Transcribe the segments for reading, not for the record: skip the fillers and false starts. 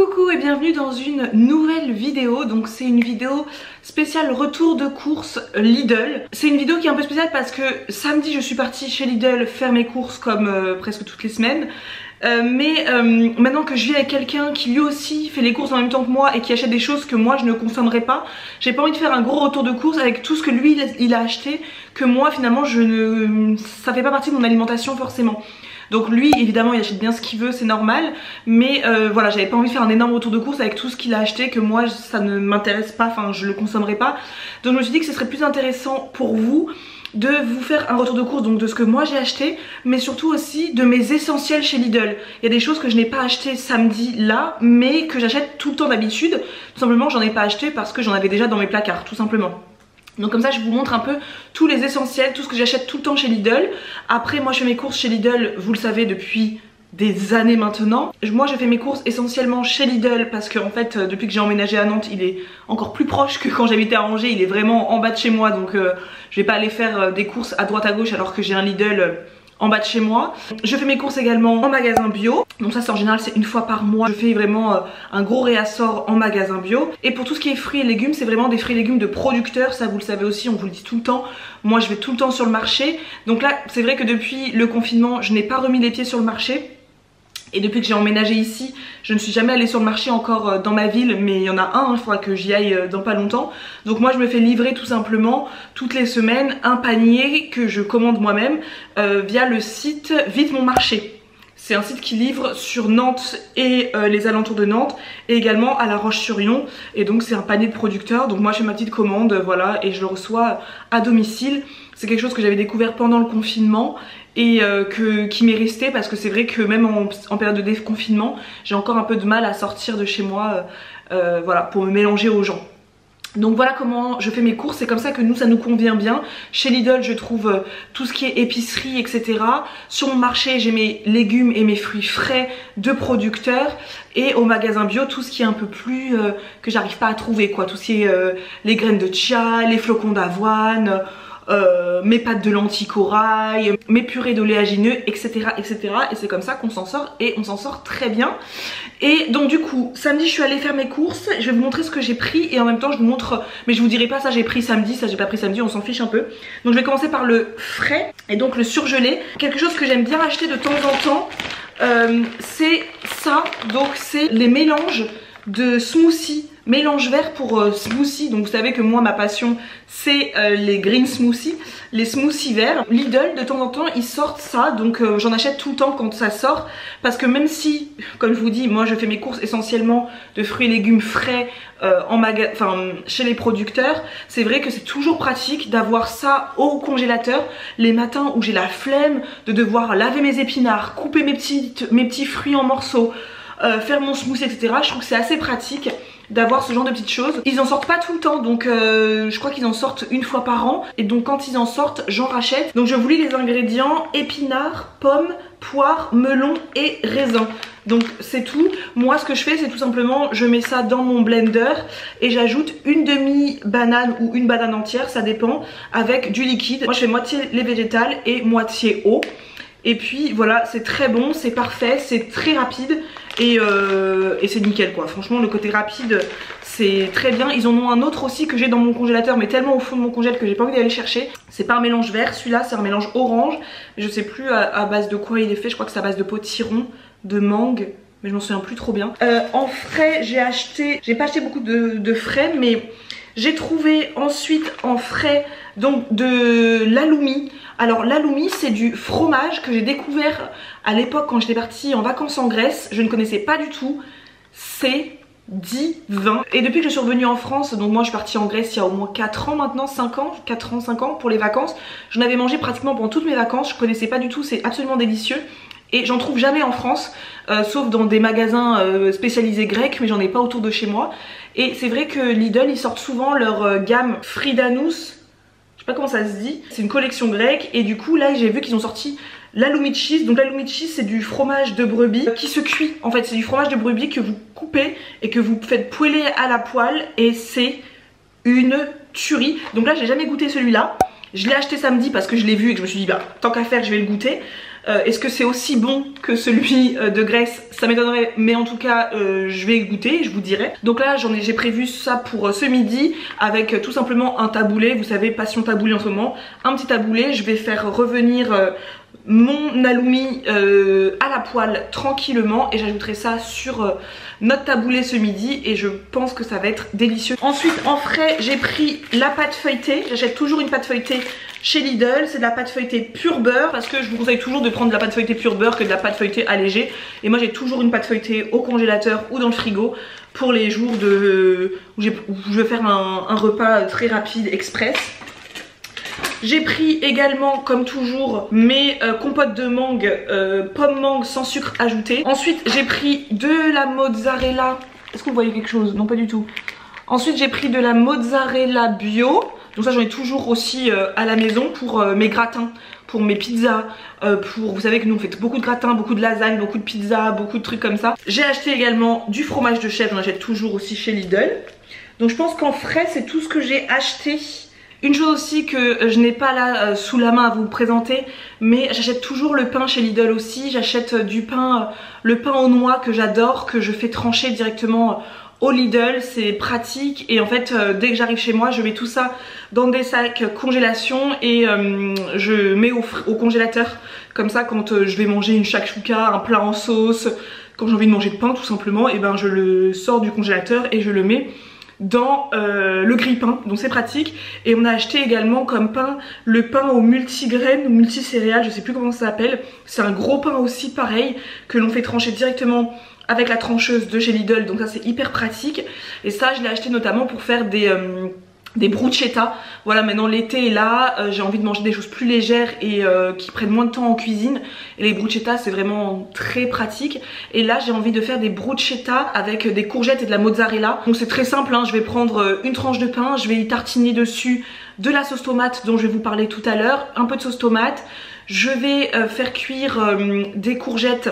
Coucou et bienvenue dans une nouvelle vidéo. Donc c'est une vidéo spéciale retour de course Lidl. C'est une vidéo qui est un peu spéciale parce que samedi je suis partie chez Lidl faire mes courses comme presque toutes les semaines. Maintenant que je vis avec quelqu'un qui lui aussi fait les courses en même temps que moi et qui achète des choses que moi je ne consommerai pas, j'ai pas envie de faire un gros retour de course avec tout ce que lui il a acheté que moi finalement ça fait pas partie de mon alimentation forcément. Donc lui évidemment il achète bien ce qu'il veut, c'est normal, mais voilà, j'avais pas envie de faire un énorme retour de course avec tout ce qu'il a acheté que moi ça ne m'intéresse pas, enfin je le consommerai pas. Donc je me suis dit que ce serait plus intéressant pour vous de vous faire un retour de course donc de ce que moi j'ai acheté, mais surtout aussi de mes essentiels chez Lidl. Il y a des choses que je n'ai pas acheté samedi là, mais que j'achète tout le temps d'habitude. Tout simplement j'en ai pas acheté parce que j'en avais déjà dans mes placards, tout simplement. Donc comme ça je vous montre un peu tous les essentiels, tout ce que j'achète tout le temps chez Lidl. Après moi je fais mes courses chez Lidl, vous le savez depuis des années maintenant. Moi je fais mes courses essentiellement chez Lidl parce que en fait depuis que j'ai emménagé à Nantes il est encore plus proche que quand j'habitais à Angers. Il est vraiment en bas de chez moi, donc je vais pas aller faire des courses à droite à gauche alors que j'ai un Lidl en bas de chez moi. Je fais mes courses également en magasin bio. Donc ça c'est en général c'est une fois par mois. Je fais vraiment un gros réassort en magasin bio. Et pour tout ce qui est fruits et légumes, c'est vraiment des fruits et légumes de producteurs. Ça vous le savez aussi, on vous le dit tout le temps. Moi je vais tout le temps sur le marché. Donc là c'est vrai que depuis le confinement je n'ai pas remis les pieds sur le marché. Et depuis que j'ai emménagé ici, je ne suis jamais allée sur le marché encore dans ma ville, mais il y en a un, il faudra que j'y aille dans pas longtemps. Donc moi je me fais livrer tout simplement toutes les semaines un panier que je commande moi-même via le site Vite Mon Marché. C'est un site qui livre sur Nantes et les alentours de Nantes et également à La Roche-sur-Yon. Et donc c'est un panier de producteurs, donc moi je fais ma petite commande, voilà, et je le reçois à domicile. C'est quelque chose que j'avais découvert pendant le confinement et qui m'est resté parce que c'est vrai que même en période de déconfinement, j'ai encore un peu de mal à sortir de chez moi voilà, pour me mélanger aux gens. Donc voilà comment je fais mes courses, c'est comme ça que nous ça nous convient bien. Chez Lidl je trouve tout ce qui est épicerie etc. Sur mon marché j'ai mes légumes et mes fruits frais de producteurs. Et au magasin bio tout ce qui est un peu plus que j'arrive pas à trouver quoi. Tout ce qui est les graines de chia, les flocons d'avoine, mes pâtes de lentilles corail, mes purées d'oléagineux etc etc. Et c'est comme ça qu'on s'en sort et on s'en sort très bien. Et donc du coup samedi je suis allée faire mes courses. Je vais vous montrer ce que j'ai pris et en même temps je vous montre, mais je vous dirai pas ça j'ai pris samedi, ça j'ai pas pris samedi, on s'en fiche un peu. Donc je vais commencer par le frais et donc le surgelé. Quelque chose que j'aime bien acheter de temps en temps, c'est ça. Donc c'est les mélanges de smoothie, mélange vert pour smoothie. Donc vous savez que moi ma passion c'est les green smoothies, les smoothies verts. Lidl de temps en temps ils sortent ça, donc j'en achète tout le temps quand ça sort. Parce que même si, comme je vous dis, moi je fais mes courses essentiellement de fruits et légumes frais chez les producteurs, c'est vrai que c'est toujours pratique d'avoir ça au congélateur les matins où j'ai la flemme de devoir laver mes épinards, couper mes petits fruits en morceaux, faire mon smoothie etc. Je trouve que c'est assez pratique d'avoir ce genre de petites choses. Ils en sortent pas tout le temps, donc je crois qu'ils en sortent une fois par an. Et donc quand ils en sortent, j'en rachète. Donc je vous lis les ingrédients: épinards, pommes, poires, melons et raisins. Donc c'est tout. Moi ce que je fais c'est tout simplement je mets ça dans mon blender et j'ajoute une demi-banane ou une banane entière, ça dépend, avec du liquide. Moi je fais moitié lait végétal et moitié eau. Et puis voilà, c'est très bon, c'est parfait, c'est très rapide et c'est nickel quoi. Franchement le côté rapide c'est très bien. Ils en ont un autre aussi que j'ai dans mon congélateur mais tellement au fond de mon congèle que j'ai pas envie d'aller chercher. C'est pas un mélange vert, celui-là c'est un mélange orange. Je sais plus à base de quoi il est fait, je crois que c'est à base de potiron, de mangue, mais je m'en souviens plus trop bien. En frais j'ai pas acheté beaucoup de frais, mais j'ai trouvé ensuite en frais donc de l'aloumi. Alors l'aloumi c'est du fromage que j'ai découvert à l'époque quand j'étais partie en vacances en Grèce. Je ne connaissais pas du tout, c'est divin. Et depuis que je suis revenue en France, donc moi je suis partie en Grèce il y a au moins 4 ans maintenant, 5 ans, 4 ans, 5 ans pour les vacances. J'en avais mangé pratiquement pendant toutes mes vacances, je connaissais pas du tout, c'est absolument délicieux. Et j'en trouve jamais en France, sauf dans des magasins spécialisés grecs, mais j'en ai pas autour de chez moi. Et c'est vrai que Lidl ils sortent souvent leur gamme Fridanous, je sais pas comment ça se dit, c'est une collection grecque. Et du coup là j'ai vu qu'ils ont sorti l'aloumi cheese. Donc l'aloumi cheese c'est du fromage de brebis qui se cuit. En fait c'est du fromage de brebis que vous coupez et que vous faites poêler à la poêle. Et c'est une tuerie. Donc là j'ai jamais goûté celui-là. Je l'ai acheté samedi parce que je l'ai vu et que je me suis dit bah tant qu'à faire je vais le goûter. Est-ce que c'est aussi bon que celui de Grèce? Ça m'étonnerait, mais en tout cas je vais goûter, je vous dirai. Donc là j'ai prévu ça pour ce midi avec tout simplement un taboulé. Vous savez, passion taboulé en ce moment. Un petit taboulé, je vais faire revenir mon halloumi à la poêle tranquillement et j'ajouterai ça sur notre taboulé ce midi et je pense que ça va être délicieux. Ensuite en frais j'ai pris la pâte feuilletée. J'achète toujours une pâte feuilletée chez Lidl, c'est de la pâte feuilletée pure beurre parce que je vous conseille toujours de prendre de la pâte feuilletée pure beurre que de la pâte feuilletée allégée. Et moi j'ai toujours une pâte feuilletée au congélateur ou dans le frigo pour les jours où je veux faire un repas très rapide express. J'ai pris également, comme toujours, mes compotes de mangue, pomme mangue sans sucre ajouté. Ensuite, j'ai pris de la mozzarella. Est-ce que vous voyez quelque chose? Non, pas du tout. Ensuite, j'ai pris de la mozzarella bio. Donc ça, j'en ai toujours aussi à la maison pour mes gratins, pour mes pizzas, vous savez que nous on fait beaucoup de gratins, beaucoup de lasagnes, beaucoup de pizzas, beaucoup de trucs comme ça. J'ai acheté également du fromage de chèvre, j'en achète toujours aussi chez Lidl. Donc je pense qu'en frais, c'est tout ce que j'ai acheté. Une chose aussi que je n'ai pas là sous la main à vous présenter, mais j'achète toujours le pain chez Lidl aussi. J'achète du pain, le pain aux noix que j'adore, que je fais trancher directement au Lidl. C'est pratique et en fait dès que j'arrive chez moi je mets tout ça dans des sacs congélation et je mets au congélateur. Comme ça quand je vais manger une shakshuka, un plat en sauce, quand j'ai envie de manger de pain tout simplement, et ben je le sors du congélateur et je le mets dans le grille-pain, donc c'est pratique. Et on a acheté également comme pain le pain au multigraines ou multicéréales, je sais plus comment ça s'appelle. C'est un gros pain aussi pareil que l'on fait trancher directement avec la trancheuse de chez Lidl, donc ça c'est hyper pratique. Et ça je l'ai acheté notamment pour faire des bruschetta. Voilà, maintenant l'été est là, j'ai envie de manger des choses plus légères et qui prennent moins de temps en cuisine. Et les bruschetta c'est vraiment très pratique. Et là j'ai envie de faire des bruschetta avec des courgettes et de la mozzarella. Donc c'est très simple, hein. Je vais prendre une tranche de pain, je vais y tartiner dessus de la sauce tomate dont je vais vous parler tout à l'heure, un peu de sauce tomate. Je vais faire cuire des courgettes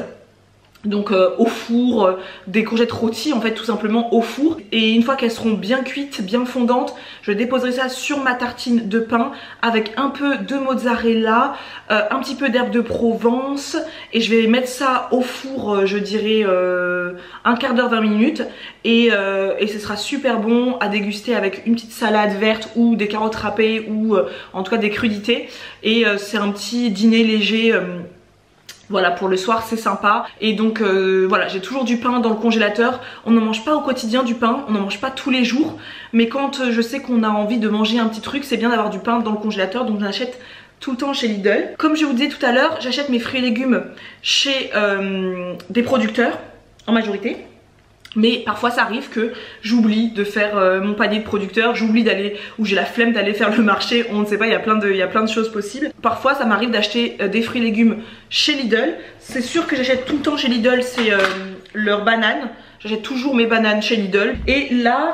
donc au four, des courgettes rôties en fait tout simplement au four, et une fois qu'elles seront bien cuites, bien fondantes, je déposerai ça sur ma tartine de pain avec un peu de mozzarella, un petit peu d'herbe de Provence, et je vais mettre ça au four je dirais un quart d'heure, 20 minutes, et ce sera super bon à déguster avec une petite salade verte ou des carottes râpées ou en tout cas des crudités, et c'est un petit dîner léger. Voilà, pour le soir c'est sympa. Et donc voilà, j'ai toujours du pain dans le congélateur. On n'en mange pas au quotidien du pain, on n'en mange pas tous les jours, mais quand je sais qu'on a envie de manger un petit truc, c'est bien d'avoir du pain dans le congélateur, donc j'en achète tout le temps chez Lidl. Comme je vous disais tout à l'heure, j'achète mes fruits et légumes chez des producteurs en majorité. Mais parfois ça arrive que j'oublie de faire mon panier de producteurs, j'oublie d'aller, ou j'ai la flemme d'aller faire le marché, on ne sait pas, il y a plein de choses possibles. Parfois ça m'arrive d'acheter des fruits et légumes chez Lidl. C'est sûr que j'achète tout le temps chez Lidl, c'est leurs bananes. J'achète toujours mes bananes chez Lidl. Et là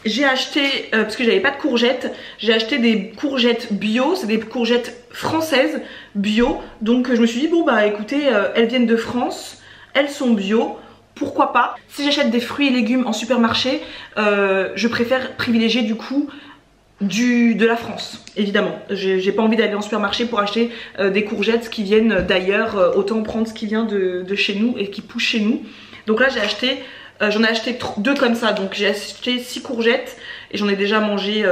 j'ai acheté, parce que j'avais pas de courgettes, j'ai acheté des courgettes bio, c'est des courgettes françaises bio. Donc je me suis dit bon bah écoutez, elles viennent de France, elles sont bio. Pourquoi pas? Si j'achète des fruits et légumes en supermarché, je préfère privilégier du coup de la France, évidemment. J'ai pas envie d'aller en supermarché pour acheter des courgettes qui viennent d'ailleurs, autant prendre ce qui vient de chez nous et qui pousse chez nous. Donc là j'ai acheté, j'en ai acheté 2 comme ça, donc j'ai acheté 6 courgettes et j'en ai déjà mangé...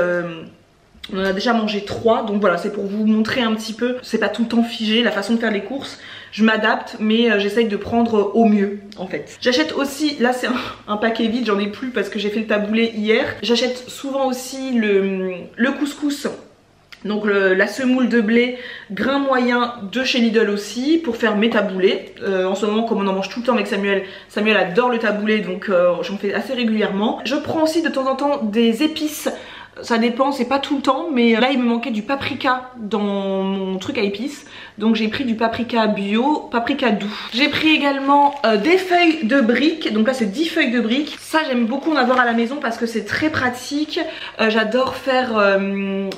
on en a déjà mangé 3, donc voilà, c'est pour vous montrer un petit peu, c'est pas tout le temps figé la façon de faire les courses. Je m'adapte, mais j'essaye de prendre au mieux en fait. J'achète aussi, là c'est un paquet vide, j'en ai plus parce que j'ai fait le taboulé hier. J'achète souvent aussi le couscous, donc la semoule de blé grain moyen de chez Lidl aussi, pour faire mes taboulés. En ce moment, comme on en mange tout le temps avec Samuel, Samuel adore le taboulé, donc j'en fais assez régulièrement. Je prends aussi de temps en temps des épices. Ça dépend, c'est pas tout le temps, mais là il me manquait du paprika dans mon truc à épices. Donc j'ai pris du paprika bio, paprika doux. J'ai pris également des feuilles de briques. Donc là c'est 10 feuilles de briques. Ça j'aime beaucoup en avoir à la maison parce que c'est très pratique. J'adore faire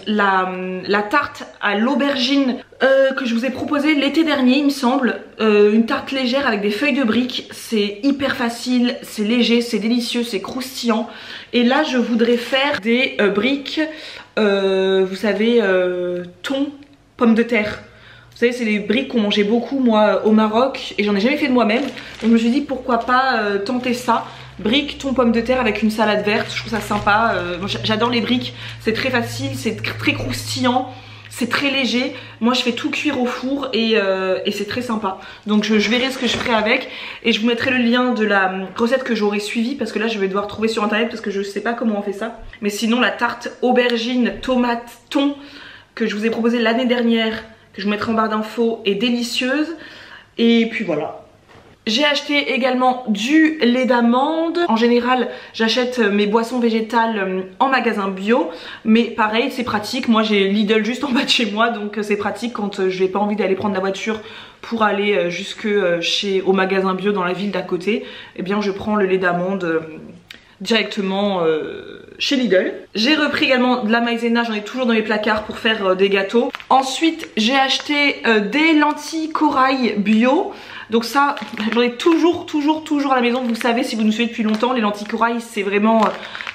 la tarte à l'aubergine que je vous ai proposée l'été dernier il me semble. Une tarte légère avec des feuilles de briques. C'est hyper facile, c'est léger, c'est délicieux, c'est croustillant. Et là je voudrais faire des briques, vous savez, thon, pommes de terre. Vous savez, c'est les briques qu'on mangeait beaucoup moi au Maroc et j'en ai jamais fait de moi-même. Donc je me suis dit pourquoi pas tenter ça. Briques, thon, pommes de terre avec une salade verte, je trouve ça sympa. J'adore les briques, c'est très facile, c'est très croustillant. C'est très léger, moi je fais tout cuire au four et c'est très sympa. Donc je verrai ce que je ferai avec et je vous mettrai le lien de la recette que j'aurai suivie parce que là je vais devoir trouver sur internet parce que je sais pas comment on fait ça. Mais sinon la tarte aubergine, tomate, thon que je vous ai proposée l'année dernière, que je vous mettrai en barre d'infos, est délicieuse. Et puis voilà. J'ai acheté également du lait d'amande. En général, j'achète mes boissons végétales en magasin bio. Mais pareil, c'est pratique. Moi, j'ai Lidl juste en bas de chez moi. Donc c'est pratique quand je n'ai pas envie d'aller prendre la voiture pour aller jusque au magasin bio dans la ville d'à côté. Eh bien, je prends le lait d'amande directement chez Lidl. J'ai repris également de la maïzena, j'en ai toujours dans mes placards pour faire des gâteaux. Ensuite, j'ai acheté des lentilles corail bio. Donc ça, j'en ai toujours à la maison. Vous savez, si vous nous suivez depuis longtemps, les lentilles corail, c'est vraiment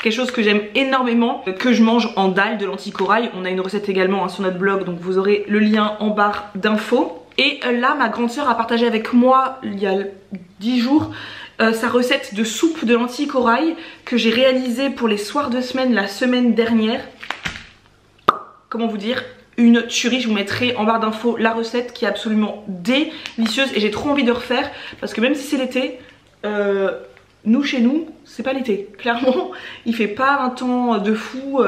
quelque chose que j'aime énormément, que je mange en dalle de lentilles corail. On a une recette également sur notre blog, donc vous aurez le lien en barre d'infos. Et là, ma grande soeur a partagé avec moi, il y a 10 jours, sa recette de soupe de lentilles corail que j'ai réalisée pour les soirs de semaine la semaine dernière. Comment vous dire, une tuerie. Je vous mettrai en barre d'infos la recette qui est absolument délicieuse et j'ai trop envie de refaire parce que même si c'est l'été, nous chez nous c'est pas l'été, clairement il fait pas un temps de fou,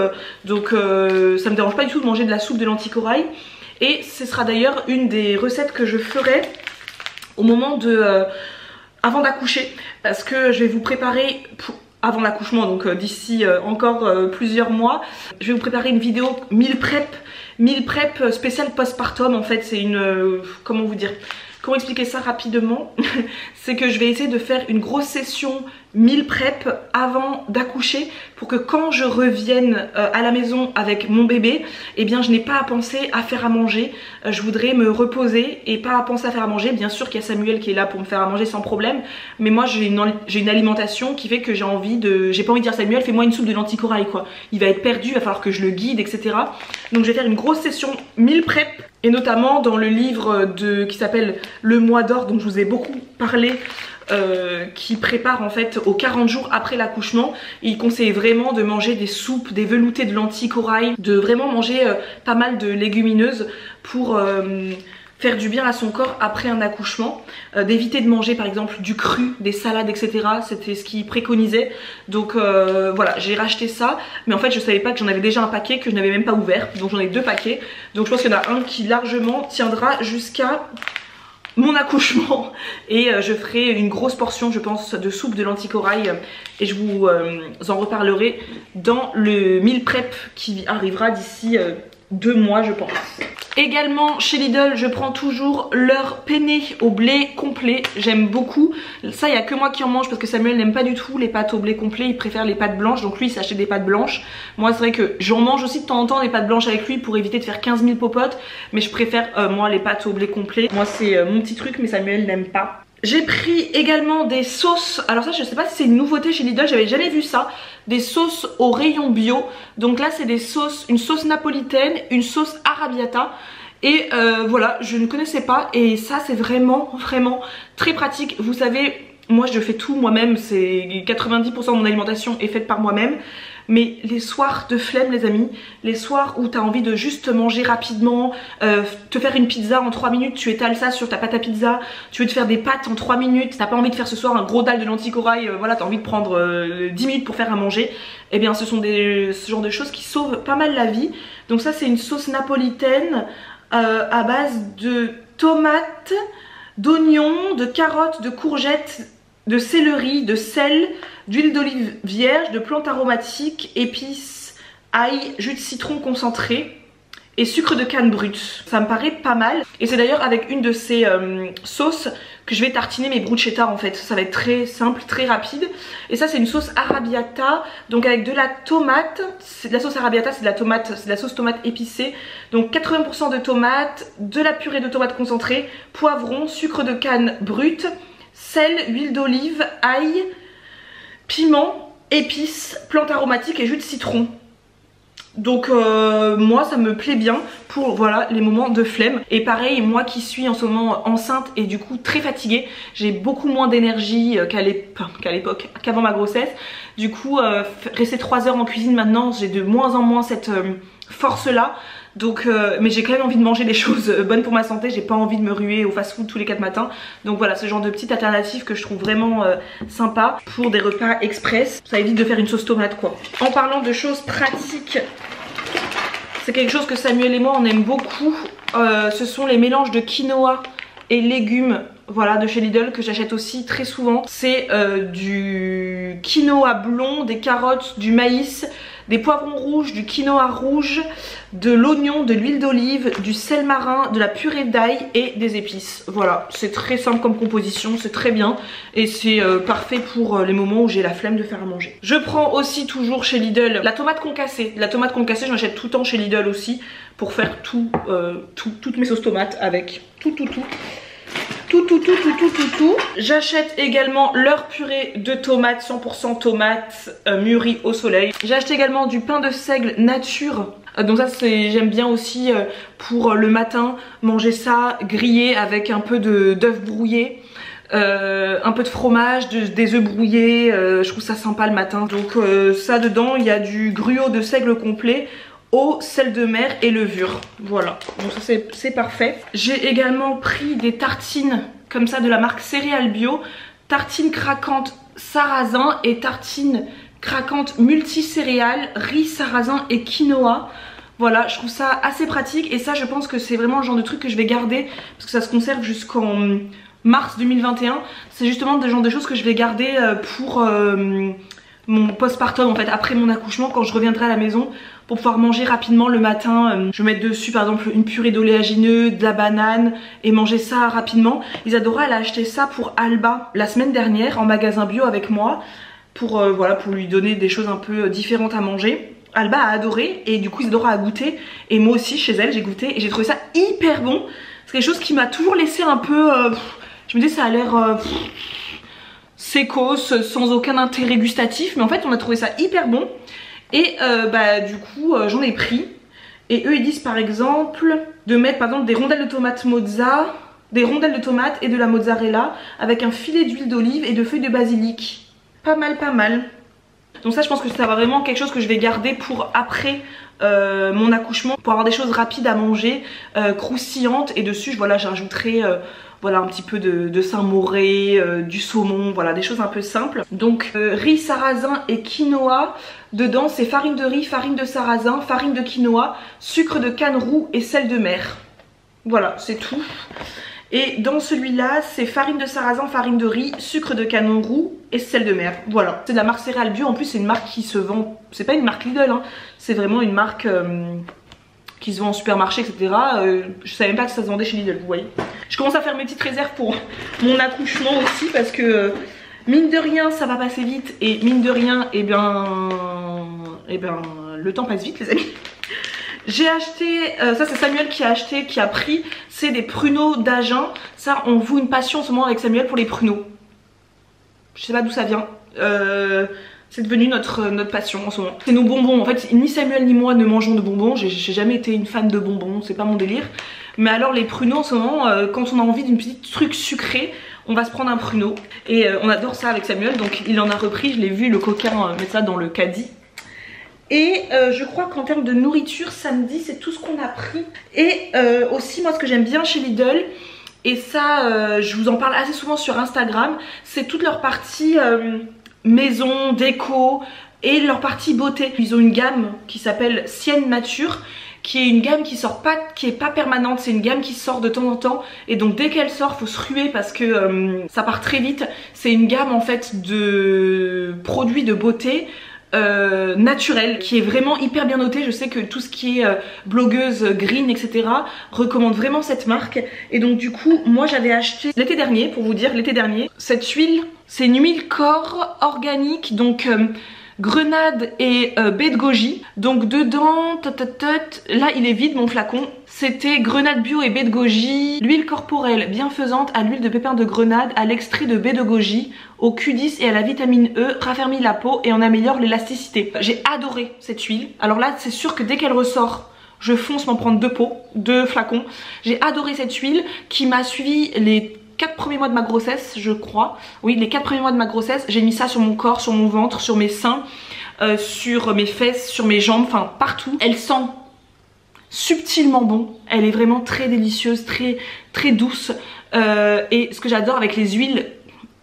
donc ça me dérange pas du tout de manger de la soupe de lentilles corail. Et ce sera d'ailleurs une des recettes que je ferai au moment de avant d'accoucher, parce que je vais vous préparer avant l'accouchement, donc d'ici encore plusieurs mois, je vais vous préparer une vidéo meal prep spéciale postpartum. En fait c'est une comment vous dire, comment expliquer ça rapidement c'est que je vais essayer de faire une grosse session meal prep avant d'accoucher pour que quand je revienne à la maison avec mon bébé, eh bien je n'ai pas à penser à faire à manger. Je voudrais me reposer et pas à penser à faire à manger. Bien sûr qu'il y a Samuel qui est là pour me faire à manger sans problème, mais moi j'ai une alimentation qui fait que j'ai pas envie de dire Samuel fais-moi une soupe de lentilles corail quoi. Il va être perdu, il va falloir que je le guide, etc. Donc je vais faire une grosse session meal prep et notamment dans le livre qui s'appelle Le mois d'or dont je vous ai beaucoup parlé, qui prépare en fait aux 40 jours après l'accouchement. Il conseille vraiment de manger des soupes, des veloutés de lentilles corail, de vraiment manger pas mal de légumineuses pour faire du bien à son corps après un accouchement, d'éviter de manger par exemple du cru, des salades, etc. C'était ce qu'il préconisait. Donc voilà, j'ai racheté ça, mais en fait je savais pas que j'en avais déjà un paquet que je n'avais même pas ouvert, donc j'en ai 2 paquets. Donc je pense qu'il y en a un qui largement tiendra jusqu'à mon accouchement et je ferai une grosse portion je pense de soupe de lentilles corail et je vous en reparlerai dans le meal prep qui arrivera d'ici 2 mois je pense. Également chez Lidl je prends toujours leur penne au blé complet, j'aime beaucoup. Ça il n'y a que moi qui en mange parce que Samuel n'aime pas du tout les pâtes au blé complet, il préfère les pâtes blanches, donc lui il s'achète des pâtes blanches. Moi c'est vrai que j'en mange aussi de temps en temps des pâtes blanches avec lui pour éviter de faire 15 000 popotes, mais je préfère moi les pâtes au blé complet. Moi c'est mon petit truc mais Samuel n'aime pas. J'ai pris également des sauces, alors ça je sais pas si c'est une nouveauté chez Lidl, j'avais jamais vu ça, des sauces au rayon bio. Donc là c'est des sauces, une sauce napolitaine, une sauce arrabbiata. Et voilà, je ne connaissais pas et ça c'est vraiment très pratique. Vous savez, moi je fais tout moi-même, c'est 90% de mon alimentation est faite par moi-même. Mais les soirs de flemme les amis, les soirs où tu as envie de juste manger rapidement, te faire une pizza en 3 minutes, tu étales ça sur ta pâte à pizza, tu veux te faire des pâtes en 3 minutes, t'as pas envie de faire ce soir un gros dalle de lentilles corail, voilà, t'as envie de prendre 10 minutes pour faire à manger, et bien ce sont ce genre de choses qui sauvent pas mal la vie. Donc ça c'est une sauce napolitaine à base de tomates, d'oignons, de carottes, de courgettes, de céleri, de sel, d'huile d'olive vierge, de plantes aromatiques, épices, ail, jus de citron concentré et sucre de canne brut. Ça me paraît pas mal et c'est d'ailleurs avec une de ces sauces que je vais tartiner mes bruschetta en fait. Ça va être très simple, très rapide. Et ça c'est une sauce arrabbiata, donc avec de la tomate. C'est de la sauce arrabbiata, c'est de la tomate, c'est de la sauce tomate épicée. Donc 80% de tomates, de la purée de tomate concentrée, poivron, sucre de canne brut, sel, huile d'olive, ail, piment, épices, plantes aromatiques et jus de citron. Donc moi ça me plaît bien pour voilà les moments de flemme. Et pareil, moi qui suis en ce moment enceinte et du coup très fatiguée, j'ai beaucoup moins d'énergie qu'avant ma grossesse. Du coup rester 3 heures en cuisine maintenant, j'ai de moins en moins cette force là. Donc mais j'ai quand même envie de manger des choses bonnes pour ma santé, j'ai pas envie de me ruer au fast-food tous les 4 matins. Donc voilà, ce genre de petite alternative que je trouve vraiment sympa pour des repas express. Ça évite de faire une sauce tomate quoi. En parlant de choses pratiques, c'est quelque chose que Samuel et moi on aime beaucoup. Ce sont les mélanges de quinoa et légumes, voilà, de chez Lidl, que j'achète aussi très souvent. C'est du quinoa blond, des carottes, du maïs, des poivrons rouges, du quinoa rouge, de l'oignon, de l'huile d'olive, du sel marin, de la purée d'ail et des épices. Voilà, c'est très simple comme composition, c'est très bien et c'est parfait pour les moments où j'ai la flemme de faire à manger. Je prends aussi toujours chez Lidl la tomate concassée. La tomate concassée, j'en achète tout le temps chez Lidl aussi pour faire toutes mes sauces tomates avec tout. J'achète également leur purée de tomates, 100% tomates mûries au soleil. J'ai acheté également du pain de seigle nature. Donc ça j'aime bien aussi pour le matin, manger ça grillé avec un peu d'œufs brouillés. Un peu de fromage, des œufs brouillés, je trouve ça sympa le matin. Donc ça dedans il y a du gruau de seigle complet, eau, sel de mer et levure. Voilà, donc ça c'est parfait. J'ai également pris des tartines comme ça de la marque Céréales Bio, tartines craquantes sarrasin et tartines craquantes multicéréales, riz, sarrasin et quinoa. Voilà, je trouve ça assez pratique et ça je pense que c'est vraiment le genre de truc que je vais garder parce que ça se conserve jusqu'en mars 2021. C'est justement le genre de choses que je vais garder pour mon postpartum en fait, après mon accouchement, quand je reviendrai à la maison pour pouvoir manger rapidement le matin. Je vais mettre dessus par exemple une purée d'oléagineux, de la banane et manger ça rapidement. Isadora elle a acheté ça pour Alba la semaine dernière en magasin bio avec moi pour voilà, pour lui donner des choses un peu différentes à manger. Alba a adoré et du coup Isadora a goûté et moi aussi chez elle j'ai goûté et j'ai trouvé ça hyper bon. C'est quelque chose qui m'a toujours laissé un peu je me dis ça a l'air sécos, sans aucun intérêt gustatif, mais en fait on a trouvé ça hyper bon et du coup j'en ai pris. Et eux ils disent par exemple de mettre par exemple des rondelles de tomates mozza, des rondelles de tomates et de la mozzarella avec un filet d'huile d'olive et de feuilles de basilic. Pas mal, pas mal. Donc ça je pense que ça va vraiment quelque chose que je vais garder pour après mon accouchement, pour avoir des choses rapides à manger, croustillantes, et dessus voilà, je rajouterai voilà, un petit peu de Saint-Moré, du saumon, voilà, des choses un peu simples. Donc riz, sarrasin et quinoa. Dedans c'est farine de riz, farine de sarrasin, farine de quinoa, sucre de canne roux et sel de mer. Voilà, c'est tout. Et dans celui-là, c'est farine de sarrasin, farine de riz, sucre de canon roux et sel de mer. Voilà, c'est de la marque Céréales Bio. En plus, c'est une marque qui se vend. C'est pas une marque Lidl, hein. C'est vraiment une marque qui se vend en supermarché, etc. Je savais même pas que ça se vendait chez Lidl, vous voyez. Je commence à faire mes petites réserves pour mon accouchement aussi parce que mine de rien, ça va passer vite. Et mine de rien, eh bien, le temps passe vite, les amis. J'ai acheté, ça c'est Samuel qui a acheté, qui a pris, c'est des pruneaux d'Agen. Ça on voue une passion en ce moment avec Samuel pour les pruneaux. Je sais pas d'où ça vient, c'est devenu notre passion en ce moment. C'est nos bonbons, en fait ni Samuel ni moi ne mangeons de bonbons. J'ai jamais été une fan de bonbons, c'est pas mon délire. Mais alors les pruneaux en ce moment, quand on a envie d'une petite truc sucré, on va se prendre un pruneau. Et on adore ça avec Samuel, donc il en a repris, je l'ai vu le coquin mettre ça dans le caddie. Et je crois qu'en termes de nourriture, samedi, c'est tout ce qu'on a pris. Et aussi, moi, ce que j'aime bien chez Lidl, et ça, je vous en parle assez souvent sur Instagram, c'est toute leur partie maison, déco et leur partie beauté. Ils ont une gamme qui s'appelle Sienne Nature, qui est une gamme qui sort pas, qui est pas permanente, c'est une gamme qui sort de temps en temps. Et donc dès qu'elle sort, faut se ruer parce que ça part très vite. C'est une gamme en fait de produits de beauté naturel, qui est vraiment hyper bien noté. Je sais que tout ce qui est blogueuse green, etc. recommande vraiment cette marque. Et donc du coup moi j'avais acheté l'été dernier, pour vous dire, l'été dernier, cette huile. C'est une huile corps organique, donc grenade et baie de goji. Donc dedans, là il est vide mon flacon. C'était grenade bio et baie de goji, l'huile corporelle bienfaisante à l'huile de pépins de grenade, à l'extrait de baie de goji, au Q10 et à la vitamine E, raffermit la peau et en améliore l'élasticité. J'ai adoré cette huile. Alors là c'est sûr que dès qu'elle ressort, je fonce m'en prendre deux flacons. J'ai adoré cette huile qui m'a suivi les 4 premiers mois de ma grossesse, je crois. Oui, les 4 premiers mois de ma grossesse, j'ai mis ça sur mon corps, sur mon ventre, sur mes seins, sur mes fesses, sur mes jambes, enfin partout. Elle sent subtilement bon. Elle est vraiment très délicieuse, très douce. Et ce que j'adore avec les huiles,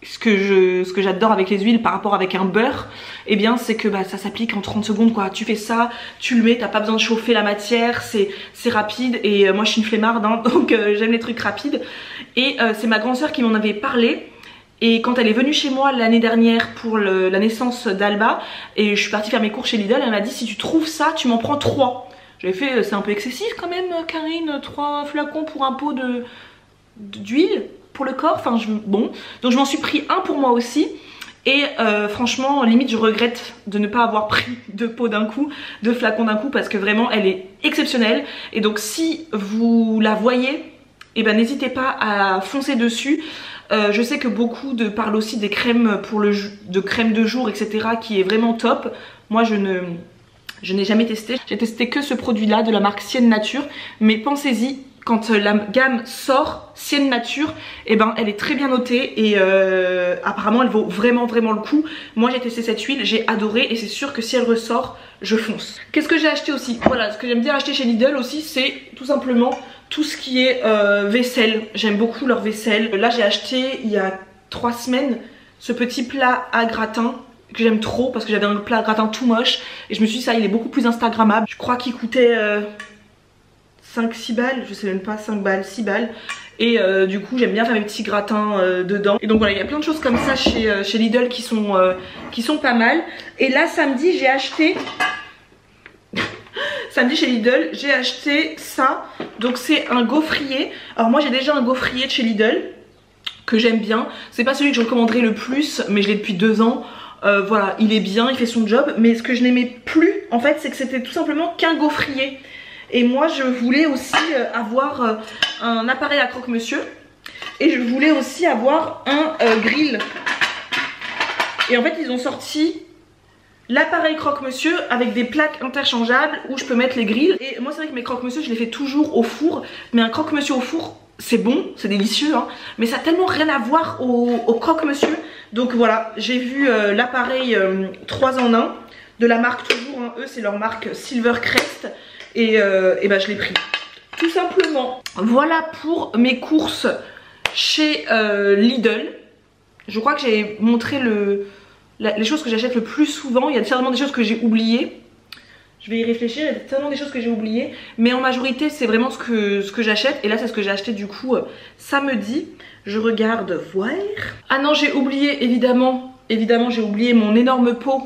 ce que j'adore avec les huiles par rapport avec un beurre, eh bien c'est que ça s'applique en 30 secondes quoi. Tu fais ça, tu le mets, t'as pas besoin de chauffer la matière, c'est rapide. Et moi je suis une flemmarde hein, donc j'aime les trucs rapides. Et c'est ma grande soeur qui m'en avait parlé. Et quand elle est venue chez moi l'année dernière pour la naissance d'Alba, et je suis partie faire mes cours chez Lidl, elle m'a dit si tu trouves ça, tu m'en prends 3. J'avais fait, c'est un peu excessif quand même Karine, 3 flacons pour un pot d'huile pour le corps, enfin bon. Donc je m'en suis pris un pour moi aussi. Et franchement limite je regrette de ne pas avoir pris 2 pots d'un coup, 2 flacons d'un coup, parce que vraiment elle est exceptionnelle. Et donc si vous la voyez, et ben n'hésitez pas à foncer dessus. Je sais que beaucoup parlent aussi des crèmes de crème de jour etc qui est vraiment top. Moi je n'ai jamais testé. J'ai testé que ce produit là de la marque Sienne Nature. Mais pensez-y, quand la gamme sort Sienne Nature, et ben elle est très bien notée et apparemment elle vaut vraiment le coup. Moi j'ai testé cette huile, j'ai adoré et c'est sûr que si elle ressort, je fonce. Qu'est-ce que j'ai acheté aussi? Voilà, ce que j'aime bien acheter chez Lidl aussi, c'est tout simplement tout ce qui est vaisselle. J'aime beaucoup leur vaisselle. Là j'ai acheté il y a 3 semaines ce petit plat à gratin que j'aime trop parce que j'avais un plat à gratin tout moche et je me suis dit ça il est beaucoup plus instagrammable. Je crois qu'il coûtait 5-6 balles, je sais même pas, 5 balles, 6 balles. Et du coup j'aime bien faire mes petits gratins dedans. Et donc voilà, il y a plein de choses comme ça chez Lidl qui sont pas mal. Et là samedi j'ai acheté samedi chez Lidl j'ai acheté ça. Donc c'est un gaufrier. Alors moi j'ai déjà un gaufrier de chez Lidl que j'aime bien. C'est pas celui que je recommanderais le plus, mais je l'ai depuis 2 ans. Voilà, il est bien, il fait son job. Mais ce que je n'aimais plus en fait, c'est que c'était tout simplement qu'un gaufrier. Et moi je voulais aussi avoir un appareil à croque-monsieur. Et je voulais aussi avoir un grill. Et en fait ils ont sorti l'appareil croque-monsieur avec des plaques interchangeables où je peux mettre les grilles. Et moi c'est vrai que mes croque-monsieur je les fais toujours au four. Mais un croque-monsieur au four c'est bon, c'est délicieux hein, mais ça a tellement rien à voir au croque-monsieur. Donc voilà, j'ai vu l'appareil 3 en 1 de la marque toujours hein, eux c'est leur marque Silvercrest. Et ben je l'ai pris tout simplement. Voilà pour mes courses chez Lidl. Je crois que j'ai montré les choses que j'achète le plus souvent. Il y a certainement des choses que j'ai oubliées. Je vais y réfléchir, il y a certainement des choses que j'ai oubliées. Mais en majorité c'est vraiment ce que j'achète. Et là c'est ce que j'ai acheté du coup samedi. Je regarde voir. Ah non j'ai oublié évidemment j'ai oublié mon énorme pot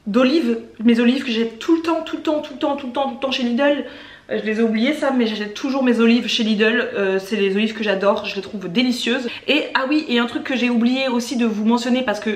d'olives. Mes olives que j'ai tout le temps chez Lidl. Je les ai oubliées ça, mais j'achète toujours mes olives chez Lidl. C'est les olives que j'adore, je les trouve délicieuses. Et ah oui, et un truc que j'ai oublié aussi de vous mentionner parce que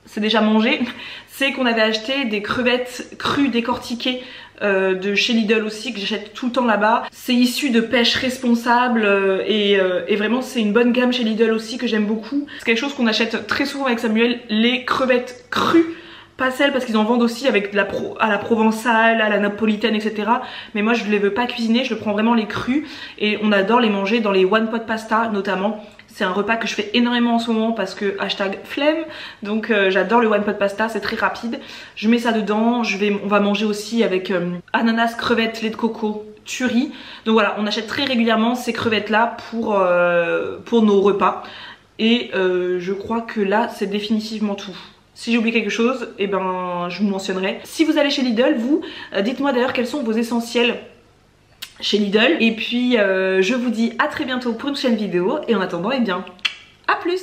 c'est déjà mangé, c'est qu'on avait acheté des crevettes crues décortiquées de chez Lidl aussi, que j'achète tout le temps là-bas. C'est issu de pêche responsable et vraiment c'est une bonne gamme chez Lidl aussi que j'aime beaucoup. C'est quelque chose qu'on achète très souvent avec Samuel, les crevettes crues. Pas celles parce qu'ils en vendent aussi avec à la provençale, à la napolitaine etc. Mais moi je ne les veux pas cuisiner, je prends vraiment les crus. Et on adore les manger dans les one pot pasta notamment. C'est un repas que je fais énormément en ce moment parce que hashtag flemme. Donc j'adore le one pot pasta, c'est très rapide. Je mets ça dedans, on va manger aussi avec ananas, crevettes, lait de coco, turri. Donc voilà, on achète très régulièrement ces crevettes là pour nos repas. Et je crois que là c'est définitivement tout. Si j'ai oublié quelque chose, eh ben je vous mentionnerai. Si vous allez chez Lidl, vous, dites-moi d'ailleurs quels sont vos essentiels chez Lidl. Et puis je vous dis à très bientôt pour une prochaine vidéo. Et en attendant, eh bien, à plus!